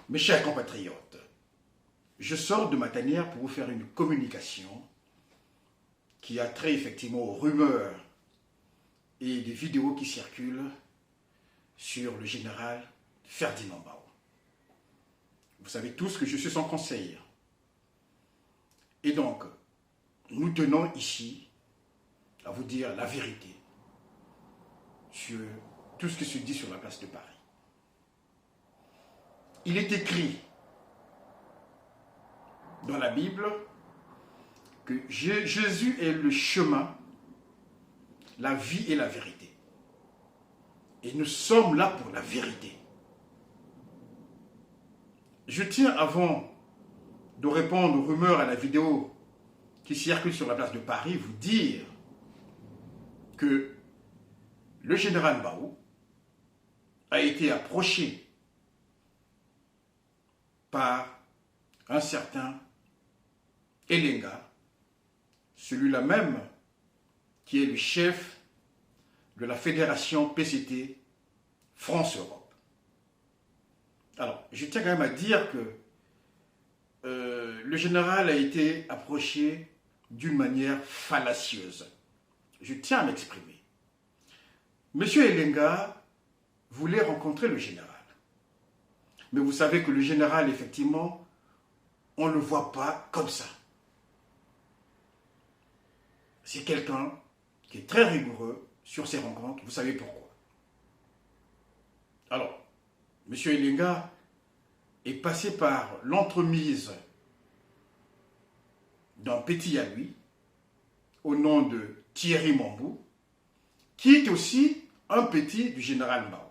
Mes chers compatriotes, je sors de ma tanière pour vous faire une communication qui a trait effectivement aux rumeurs et des vidéos qui circulent sur le général Ferdinand Bao. Vous savez tous que je suis son conseiller. Et donc, nous tenons ici à vous dire la vérité sur tout ce qui se dit sur la place de Paris. Il est écrit dans la Bible que Jésus est le chemin, la vie et la vérité. Et nous sommes là pour la vérité. Je tiens, avant de répondre aux rumeurs à la vidéo qui circule sur la place de Paris, vous dire que le général Bao a été approché par un certain Elenga, celui-là même qui est le chef de la fédération PCT France-Europe. Alors, je tiens quand même à dire que le général a été approché d'une manière fallacieuse. Je tiens à m'exprimer. Monsieur Elenga voulait rencontrer le général. Mais vous savez que le général, effectivement, on ne le voit pas comme ça. C'est quelqu'un qui est très rigoureux sur ses rencontres. Vous savez pourquoi. Alors, M. Elenga est passé par l'entremise d'un petit à lui, au nom de Thierry Mambou, qui est aussi un petit du général Bao.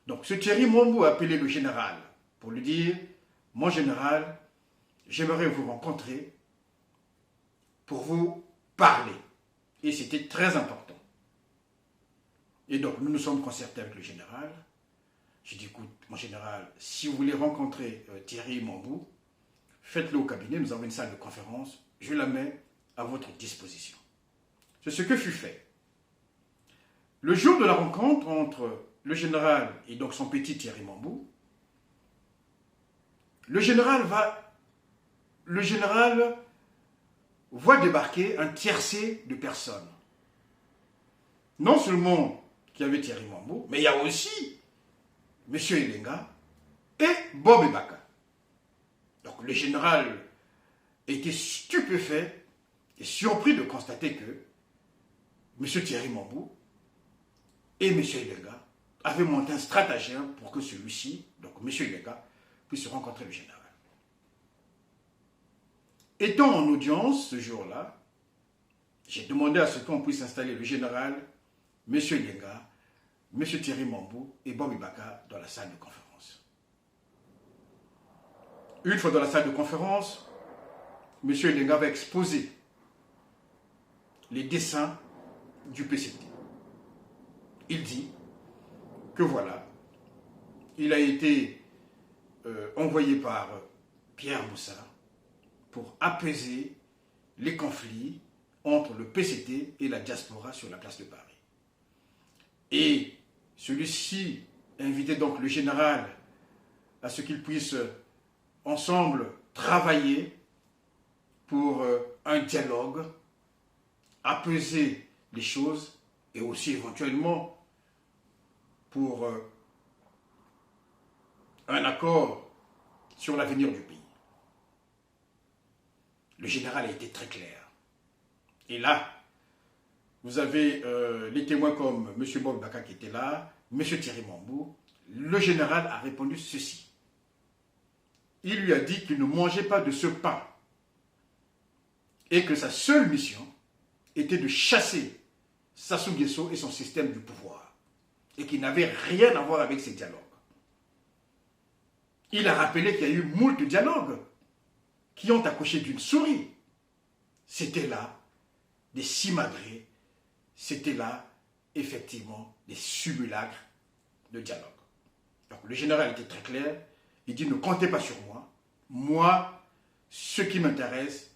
Donc ce Thierry Mambou a appelé le général pour lui dire « Mon général, j'aimerais vous rencontrer pour vous parler. » Et c'était très important. Et donc nous nous sommes concertés avec le général. J'ai dit « Écoute, mon général, si vous voulez rencontrer Thierry Mambou, faites-le au cabinet, nous avons une salle de conférence, je la mets à votre disposition. » C'est ce que fut fait. Le jour de la rencontre entre le général et donc son petit Thierry Mambou, le général voit débarquer un tiercé de personnes. Non seulement qu'il y avait Thierry Mambou, mais il y a aussi M. Elenga et Bob Ebaka. Donc le général était stupéfait et surpris de constater que M. Thierry Mambou et M. Elenga avaient monté un stratagème pour que celui-ci, donc M. Elenga, puisse rencontrer le général. Étant en audience ce jour-là, j'ai demandé à ce qu'on puisse installer le général, M. Elenga, M. Thierry Mambou et Bob Ebaka dans la salle de conférence. Une fois dans la salle de conférence, M. Elenga va exposer les dessins du PCT. Il dit que voilà, il a été envoyé par Pierre Moussa pour apaiser les conflits entre le PCT et la diaspora sur la place de Paris. Et celui-ci invitait donc le général à ce qu'ils puissent ensemble travailler pour un dialogue, apaiser les choses et aussi éventuellement pour un accord sur l'avenir du pays. Le général a été très clair. Et là, vous avez les témoins comme M. Bob Baka qui était là, M. Thierry Mambou. Le général a répondu ceci. Il lui a dit qu'il ne mangeait pas de ce pain et que sa seule mission était de chasser Sassou Nguesso et son système du pouvoir et qu'il n'avait rien à voir avec ces dialogues. Il a rappelé qu'il y a eu moult dialogues qui ont accouché d'une souris. C'était là des simagrées, c'était là effectivement des simulacres de dialogue. Donc le général était très clair, il dit ne comptez pas sur moi. Moi, ce qui m'intéresse,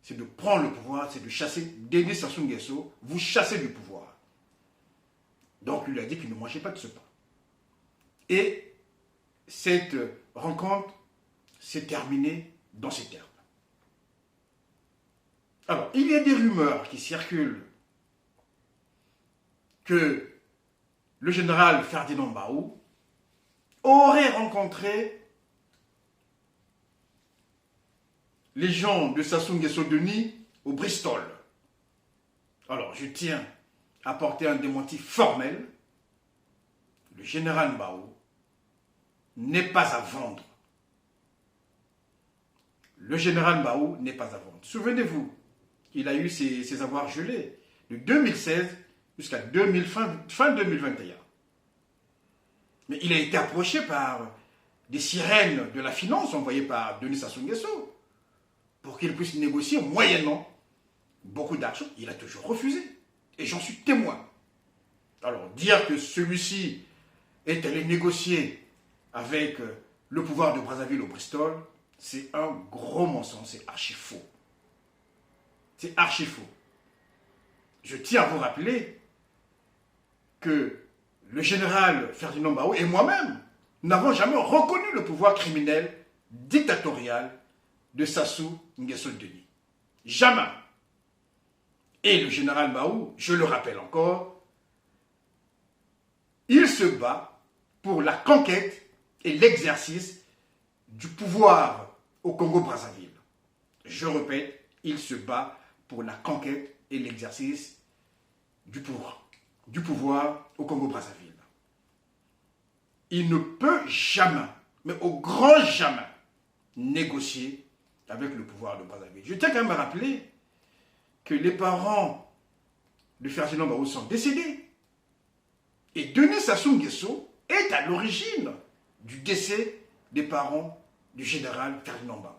c'est de prendre le pouvoir, c'est de chasser Denis Sassou Nguesso, vous chassez du pouvoir. Donc il lui a dit qu'il ne mangeait pas de ce pain. Et cette rencontre s'est terminée dans ces termes. Alors, il y a des rumeurs qui circulent que le général Ferdinand Barrou aurait rencontré les gens de Sassou Nguesso Denis au Bristol. Alors, je tiens à porter un démenti formel. Le général Barrou n'est pas à vendre. Le général Barrou n'est pas à vendre. Souvenez-vous, il a eu ses avoirs gelés de 2016 jusqu'à fin 2021. Mais il a été approché par des sirènes de la finance envoyées par Denis Sassou Nguesso pour qu'il puisse négocier moyennant beaucoup d'argent. Il a toujours refusé. Et j'en suis témoin. Alors, dire que celui-ci est allé négocier avec le pouvoir de Brazzaville au Bristol, c'est un gros mensonge, c'est archi faux. C'est archi faux. Je tiens à vous rappeler que le général Ferdinand Barrou et moi-même n'avons jamais reconnu le pouvoir criminel dictatorial de Sassou Nguesso Denis. Jamais. Et le général Barrou, je le rappelle encore, il se bat pour la conquête et l'exercice du pouvoir au Congo-Brazzaville. Je répète, il se bat pour la conquête et l'exercice du pouvoir au Congo-Brazzaville. Il ne peut jamais, mais au grand jamais, négocier avec le pouvoir de Brazzaville. Je tiens quand même à rappeler que les parents de Ferdinand Barrou sont décédés. Et Denis Sassou Nguesso est à l'origine du décès des parents du général Ferdinand Barrou.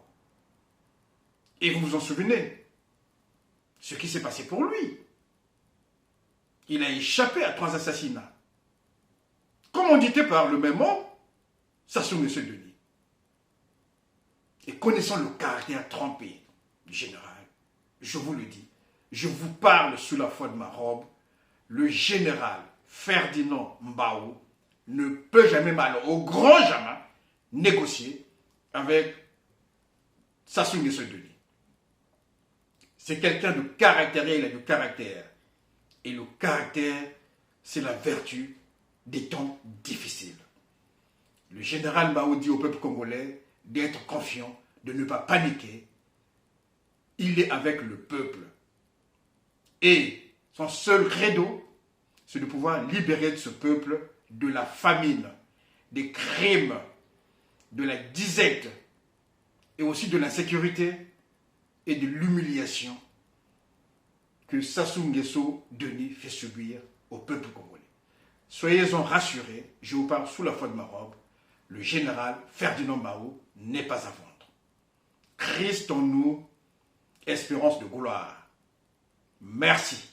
Et vous vous en souvenez, ce qui s'est passé pour lui. Il a échappé à 3 assassinats. Commandité par le même homme, Sassou Nguesso Denis. Et connaissant le caractère trempé du général, je vous le dis, je vous parle sous la foi de ma robe, le général Ferdinand Barrou ne peut jamais, mal au grand jamais, négocier avec Sassou Nguesso Denis. C'est quelqu'un de caractère, il a du caractère. Et le caractère, c'est la vertu des temps difficiles. Le général Barrou dit au peuple congolais d'être confiant, de ne pas paniquer. Il est avec le peuple. Et son seul credo, c'est de pouvoir libérer de ce peuple de la famine, des crimes, de la disette et aussi de l'insécurité et de l'humiliation que Sassou Nguesso Denis fait subir au peuple congolais. Soyez-en rassurés, je vous parle sous la foi de ma robe, le général Ferdinand Barrou n'est pas à vendre. Christ en nous, espérance de gloire. Merci.